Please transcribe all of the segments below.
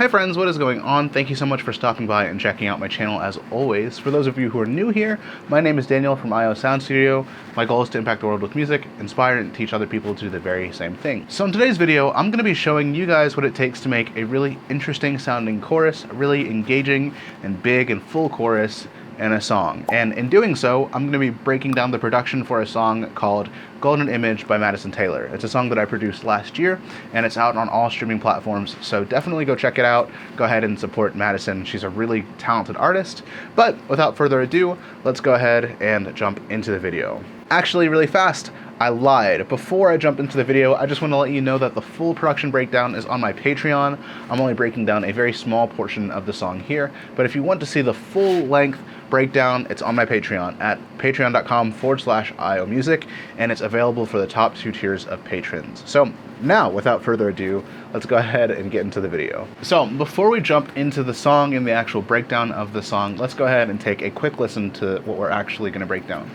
Hi friends, what is going on? Thank you so much for stopping by and checking out my channel as always. For those of you who are new here, my name is Daniel from iosoundstudio. My goal is to impact the world with music, inspire and teach other people to do the very same thing. So in today's video, I'm going to be showing you guys what it takes to make a really interesting sounding chorus, a really engaging and big and full chorus in a song. And in doing so, I'm going to be breaking down the production for a song called Golden Image by Madison Taylor. It's a song that I produced last year, and it's out on all streaming platforms, so definitely go check it out. Go ahead and support Madison. She's a really talented artist. But without further ado, let's go ahead and jump into the video. Actually, really fast, I lied. Before I jump into the video, I just want to let you know that the full production breakdown is on my Patreon. I'm only breaking down a very small portion of the song here, but if you want to see the full length breakdown, it's on my Patreon at patreon.com/iomusic, and it's available for the top 2 tiers of patrons. So now, without further ado, let's go ahead and get into the video. So before we jump into the song and the actual breakdown of the song, let's go ahead and take a quick listen to what we're actually going to break down.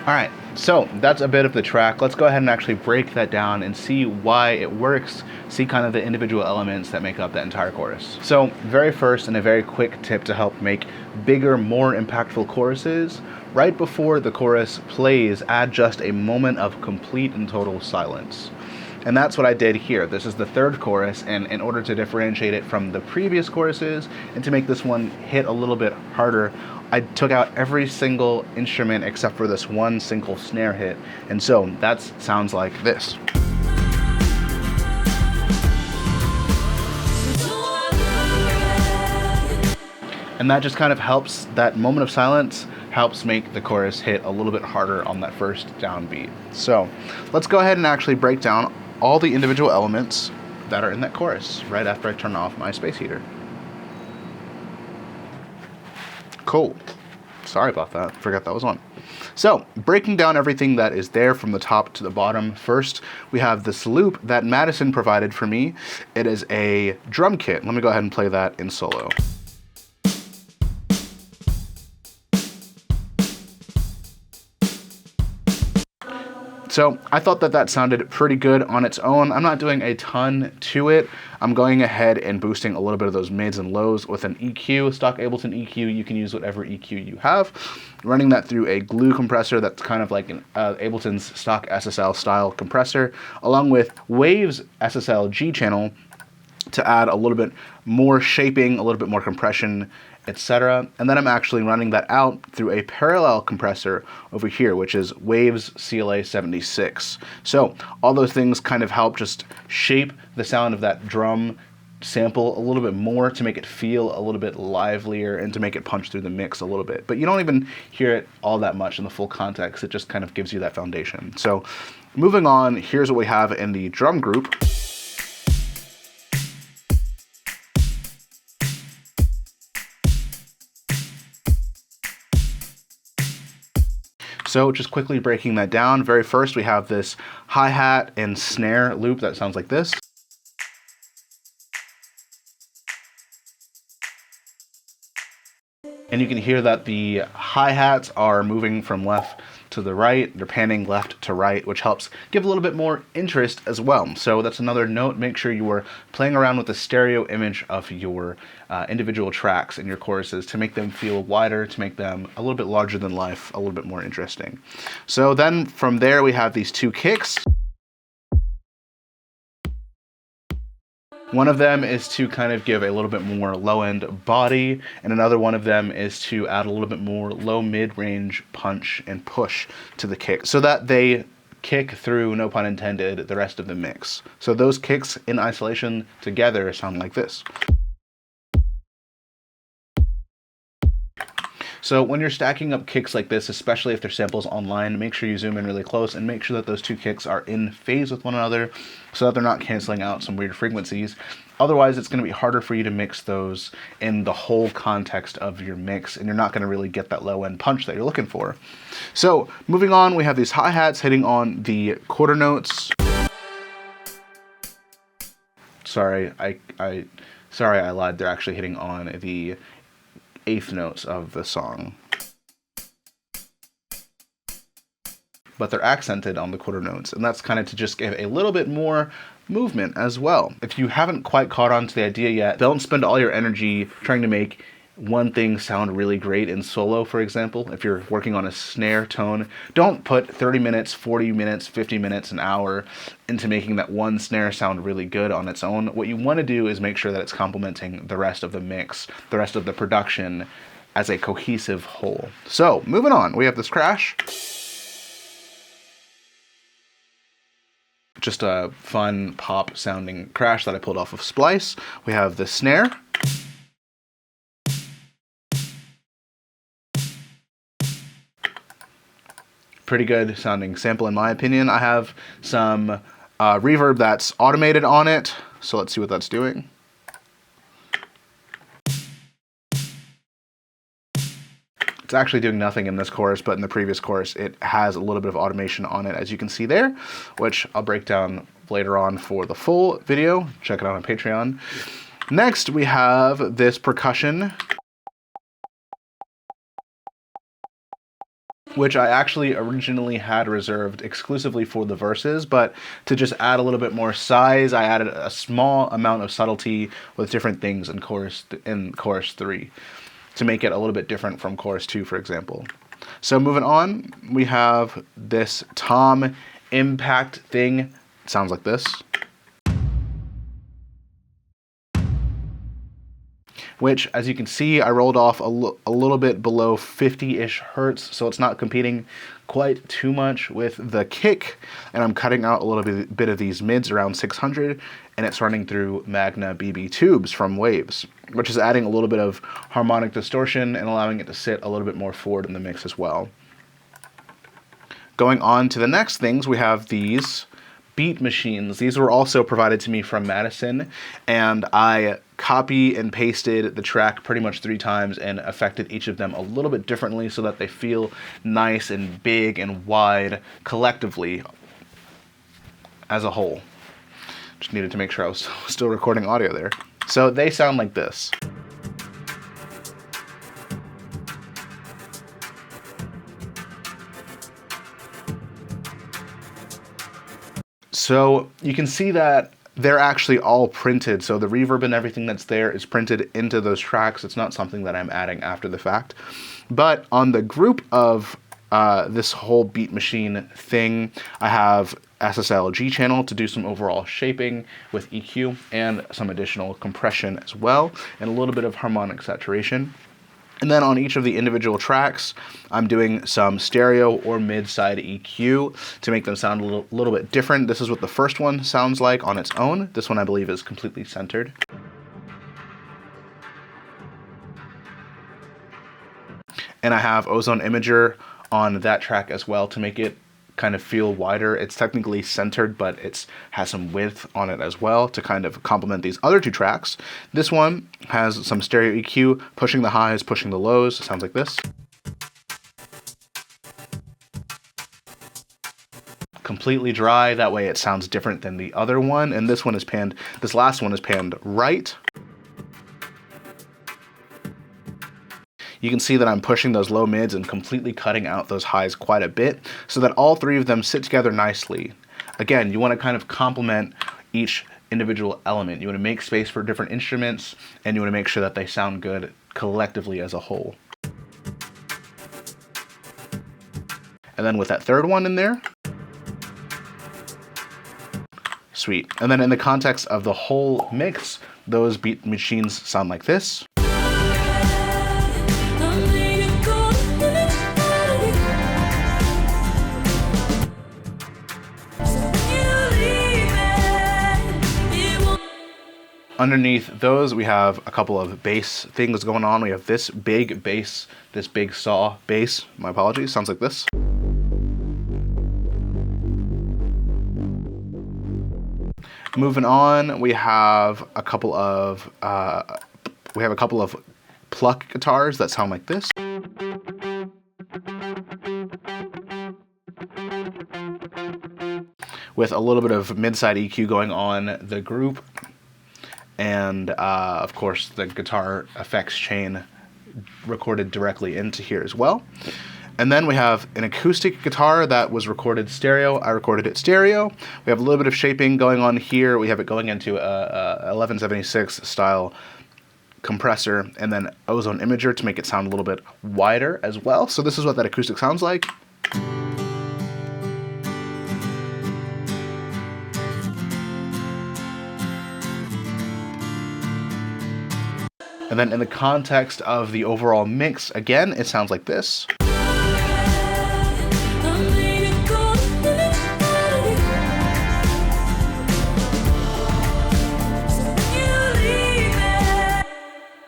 Alright, so that's a bit of the track. Let's go ahead and actually break that down and see why it works, see kind of the individual elements that make up that entire chorus. So, very first, and a very quick tip to help make bigger, more impactful choruses, right before the chorus plays, add just a moment of complete and total silence. And that's what I did here. This is the third chorus, and in order to differentiate it from the previous choruses and to make this one hit a little bit harder, I took out every single instrument except for this one single snare hit. And so that sounds like this. And that just kind of helps, that moment of silence helps make the chorus hit a little bit harder on that first downbeat. So let's go ahead and actually break down all the individual elements that are in that chorus right after I turn off my space heater. Cool. Sorry about that. Forgot that was on. So, breaking down everything that is there from the top to the bottom. First, we have this loop that Madison provided for me. It is a drum kit. Let me go ahead and play that in solo. So I thought that sounded pretty good on its own. I'm not doing a ton to it. I'm going ahead and boosting a little bit of those mids and lows with an EQ, stock Ableton EQ. You can use whatever EQ you have. Running that through a glue compressor that's kind of like an Ableton's stock SSL style compressor, along with Wave's SSL G channel to add a little bit more shaping, a little bit more compression, etc. And then I'm actually running that out through a parallel compressor over here, which is Wave's CLA 76. So all those things kind of help just shape the sound of that drum sample a little bit more to make it feel a little bit livelier and to make it punch through the mix a little bit. But you don't even hear it all that much in the full context. It just kind of gives you that foundation. So moving on, here's what we have in the drum group. So just quickly breaking that down, very first we have this hi-hat and snare loop that sounds like this. And you can hear that the hi-hats are moving from left to the right. They're panning left to right, which helps give a little bit more interest as well. So that's another note. Make sure you are playing around with the stereo image of your individual tracks and your choruses to make them feel wider, to make them a little bit larger than life, a little bit more interesting. So then from there we have these 2 kicks. One of them is to kind of give a little bit more low-end body, and another one of them is to add a little bit more low-mid-range punch and push to the kick so that they kick through, no pun intended, the rest of the mix. So those kicks in isolation together sound like this. So when you're stacking up kicks like this, especially if they're samples online, make sure you zoom in really close and make sure that those two kicks are in phase with one another so that they're not canceling out some weird frequencies. Otherwise, it's going to be harder for you to mix those in the whole context of your mix, and you're not going to really get that low end punch that you're looking for. So moving on, we have these hi-hats hitting on the quarter notes. Sorry, I lied. They're actually hitting on the eighth notes of the song. But they're accented on the quarter notes, and that's kind of to just give a little bit more movement as well. If you haven't quite caught on to the idea yet, don't spend all your energy trying to make one thing sound really great in solo, for example. If you're working on a snare tone, don't put 30 minutes, 40 minutes, 50 minutes, an hour into making that one snare sound really good on its own. What you want to do is make sure that it's complementing the rest of the mix, the rest of the production as a cohesive whole. So moving on, we have this crash. Just a fun pop sounding crash that I pulled off of Splice. We have the snare. Pretty good sounding sample in my opinion. I have some reverb that's automated on it, so let's see what that's doing. It's actually doing nothing in this chorus, but in the previous chorus it has a little bit of automation on it, as you can see there, which I'll break down later on for the full video. Check it out on Patreon. Next we have this percussion, which I actually originally had reserved exclusively for the verses, but to just add a little bit more size, I added a small amount of subtlety with different things in chorus 3 to make it a little bit different from chorus 2, for example. So moving on, we have this tom impact thing. It sounds like this. Which, as you can see, I rolled off a little bit below 50-ish hertz, so it's not competing quite too much with the kick, and I'm cutting out a little bit of these mids around 600, and it's running through Magna BB tubes from Waves, which is adding a little bit of harmonic distortion and allowing it to sit a little bit more forward in the mix as well. Going on to the next things, we have these beat machines. These were also provided to me from Madison, and I copy and pasted the track pretty much 3 times and affected each of them a little bit differently so that they feel nice and big and wide collectively as a whole. Just needed to make sure I was still recording audio there. So they sound like this. So you can see that they're actually all printed. So the reverb and everything that's there is printed into those tracks. It's not something that I'm adding after the fact. But on the group of this whole beat machine thing, I have SSL G channel to do some overall shaping with EQ and some additional compression as well, and a little bit of harmonic saturation. And then on each of the individual tracks, I'm doing some stereo or mid-side EQ to make them sound a little bit different. This is what the first one sounds like on its own. This one I believe is completely centered. And I have Ozone Imager on that track as well to make it kind of feel wider. It's technically centered, but it has some width on it as well to kind of complement these other 2 tracks. This one has some stereo EQ, pushing the highs, pushing the lows. It sounds like this. Completely dry, that way it sounds different than the other one. And this one is panned, this last one is panned right. You can see that I'm pushing those low mids and completely cutting out those highs quite a bit so that all 3 of them sit together nicely. Again, you want to kind of complement each individual element. You want to make space for different instruments, and you want to make sure that they sound good collectively as a whole. And then with that third one in there, sweet. And then in the context of the whole mix, those beat machines sound like this. Underneath those, we have a couple of bass things going on. We have this big bass, this big saw bass. My apologies, sounds like this. Moving on, we have a couple of pluck guitars that sound like this. With a little bit of mid-side EQ going on the group, and of course the guitar effects chain recorded directly into here as well. And then we have an acoustic guitar that was recorded stereo. I recorded it stereo. We have a little bit of shaping going on here. We have it going into a 1176 style compressor, and then ozone imager to make it sound a little bit wider as well. So this is what that acoustic sounds like. And then in the context of the overall mix, again, it sounds like this.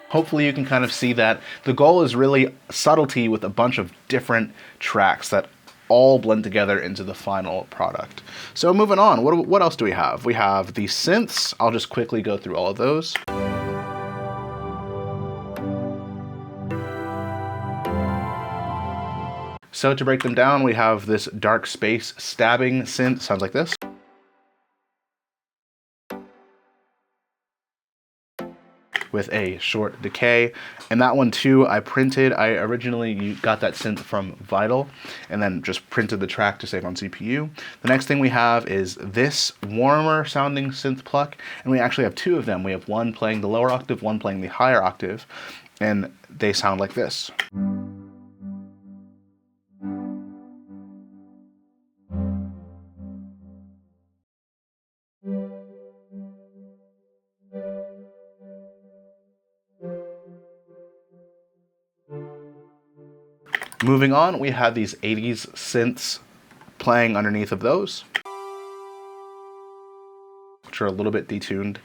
Hopefully you can kind of see that the goal is really subtlety with a bunch of different tracks that all blend together into the final product. So moving on, what else do we have? We have the synths. I'll just quickly go through all of those. So to break them down, we have this dark space stabbing synth, sounds like this. With a short decay, and that one too I printed. I originally got that synth from Vital and then just printed the track to save on CPU. The next thing we have is this warmer sounding synth pluck, and we actually have two of them. We have one playing the lower octave, one playing the higher octave, and they sound like this. Moving on, we have these 80s synths playing underneath of those, which are a little bit detuned.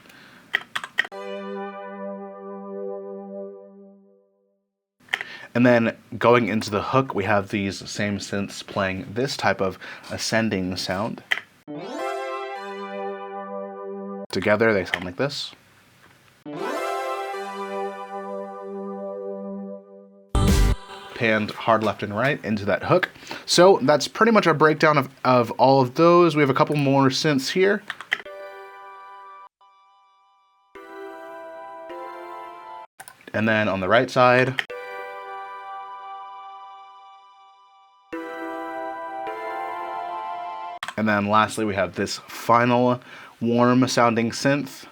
And then going into the hook, we have these same synths playing this type of ascending sound. Together, they sound like this. Panned hard left and right into that hook. So that's pretty much our breakdown of all of those. We have a couple more synths here. And then on the right side, and then lastly we have this final warm sounding synth.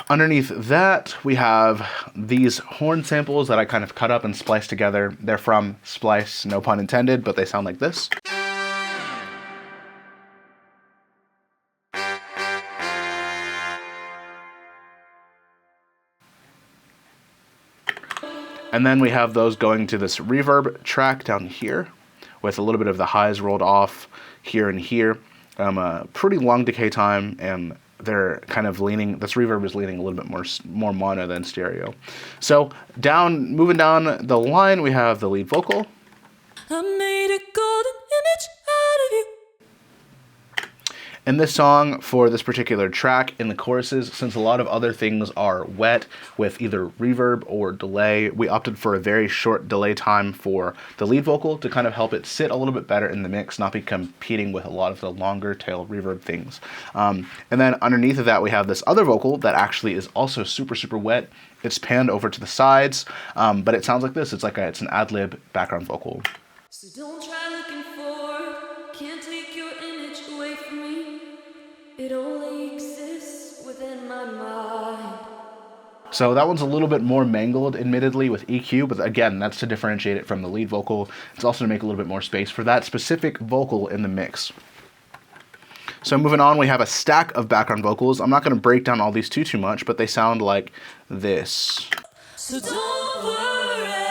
Underneath that, we have these horn samples that I kind of cut up and spliced together. They're from Splice, no pun intended, but they sound like this. And then we have those going to this reverb track down here with a little bit of the highs rolled off here and here. A pretty long decay time, and they're kind of leaning, this reverb is leaning a little bit more mono than stereo. So moving down the line, we have the lead vocal. I made a golden image out of you. In this song, for this particular track, in the choruses, since a lot of other things are wet with either reverb or delay, we opted for a very short delay time for the lead vocal to kind of help it sit a little bit better in the mix, not be competing with a lot of the longer tail reverb things. And then underneath of that, we have this other vocal that actually is also super, super wet. It's panned over to the sides, but it sounds like this. It's an ad-lib background vocal. So don't try looking forward, can't take your image away from me. It only exists within my mind. So that one's a little bit more mangled, admittedly, with EQ, but again, that's to differentiate it from the lead vocal. It's also to make a little bit more space for that specific vocal in the mix. So moving on, we have a stack of background vocals. I'm not going to break down all these too much, but they sound like this. So don't worry.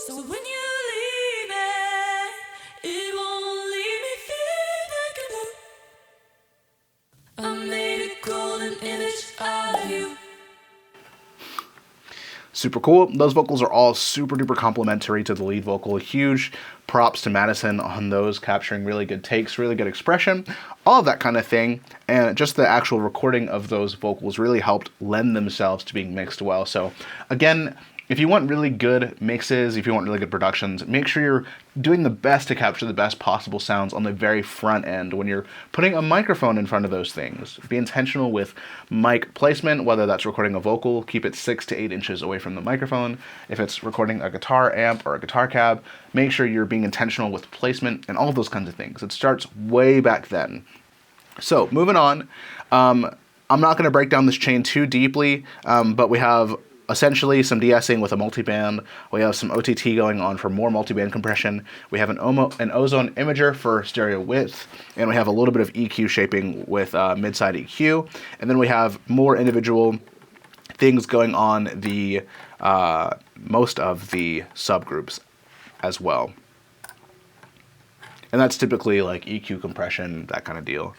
So when you leave it, it won't leave me feeling like a blue. I made a golden image out of you. Super cool. Those vocals are all super duper complimentary to the lead vocal. Huge props to Madison on those, capturing really good takes, really good expression, all of that kind of thing. And just the actual recording of those vocals really helped lend themselves to being mixed well. So again, if you want really good mixes, if you want really good productions, make sure you're doing the best to capture the best possible sounds on the very front end when you're putting a microphone in front of those things. Be intentional with mic placement, whether that's recording a vocal, keep it 6 to 8 inches away from the microphone. If it's recording a guitar amp or a guitar cab, make sure you're being intentional with placement and all of those kinds of things. It starts way back then. So moving on, I'm not going to break down this chain too deeply, but we have essentially some de-essing with a multiband. We have some OTT going on for more multiband compression. We have an ozone imager for stereo width, and we have a little bit of EQ shaping with mid-side EQ. And then we have more individual things going on the most of the subgroups as well. And that's typically like EQ compression, that kind of deal.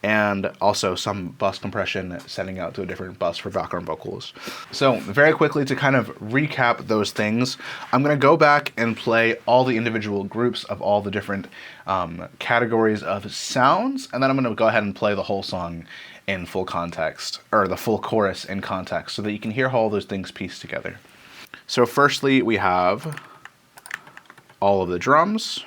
And also some bus compression sending out to a different bus for background vocals. So very quickly to kind of recap those things, I'm going to go back and play all the individual groups of all the different categories of sounds, and then I'm going to go ahead and play the whole song in full context, or the full chorus in context, so that you can hear how all those things piece together. So firstly, we have all of the drums.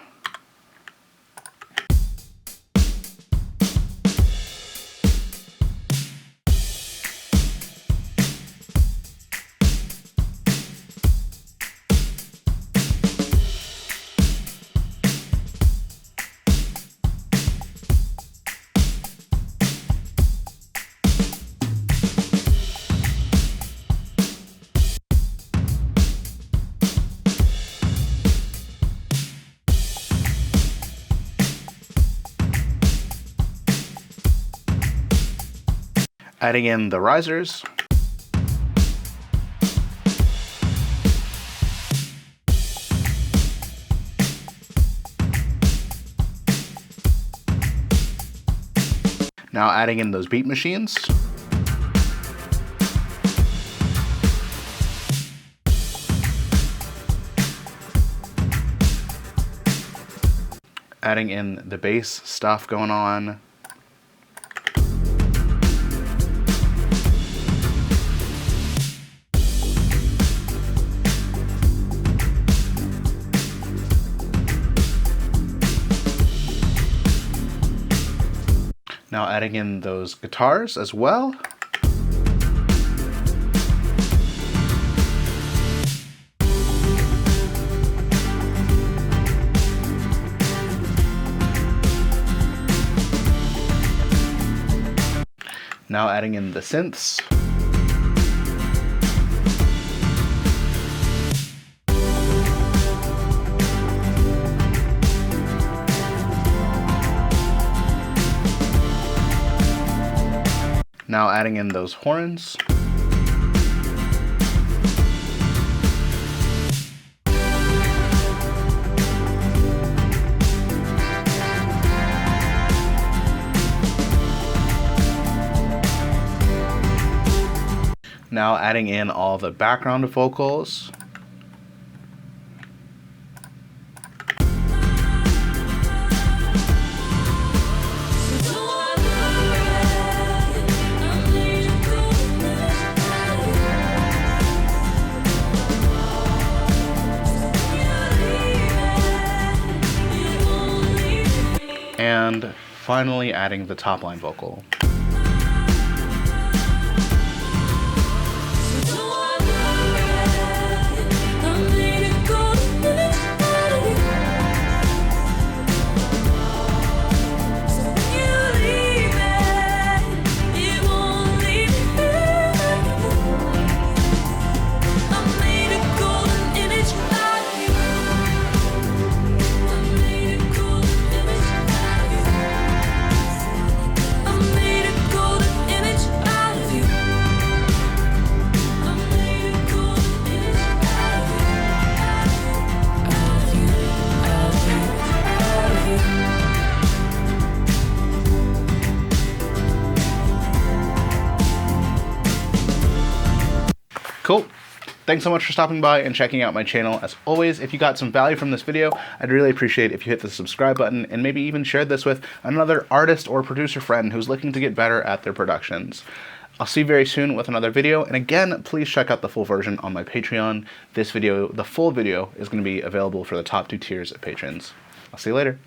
Adding in the risers. Now adding in those beat machines. Adding in the bass stuff going on. Now adding in those guitars as well. Now adding in the synths. Now adding in those horns. Now adding in all the background vocals. And finally adding the top line vocal. I made Cool. Thanks so much for stopping by and checking out my channel. As always, if you got some value from this video, I'd really appreciate if you hit the subscribe button and maybe even shared this with another artist or producer friend who's looking to get better at their productions. I'll see you very soon with another video, and again, please check out the full version on my Patreon. This video, the full video, is going to be available for the top 2 tiers of patrons. I'll see you later.